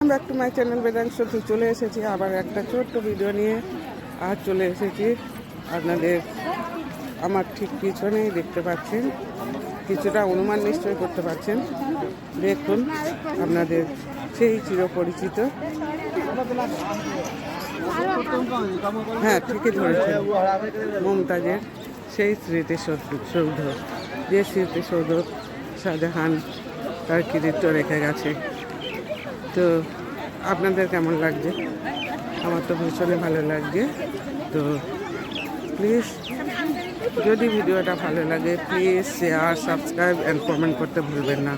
আমরা একটু my channel বেদাংশ চলে এসেছি আবার একটা ছোট্ট ভিডিও নিয়ে। আর চলে এসেছি আপনাদের আমার ঠিক পিছনেই দেখতে পাচ্ছেন, কিছুটা অনুমান নিশ্চয় করতে পারছেন। দেখুন আপনাদের সেই চিরপরিচিত, হ্যাঁ ঠিকই ধরেছেন, মমতাজের সেই স্মৃতিসৌধ, যে স্মৃতিসৌধ শাহজাহান তার কৃতিত্ব রেখে গেছে। তো আপনাদের কেমন লাগছে? আমার তো ভীষণই ভালো লাগছে। তো প্লিজ যদি ভিডিওটা ভালো লাগে please share, subscribe and comment করতে ভুলবেন না।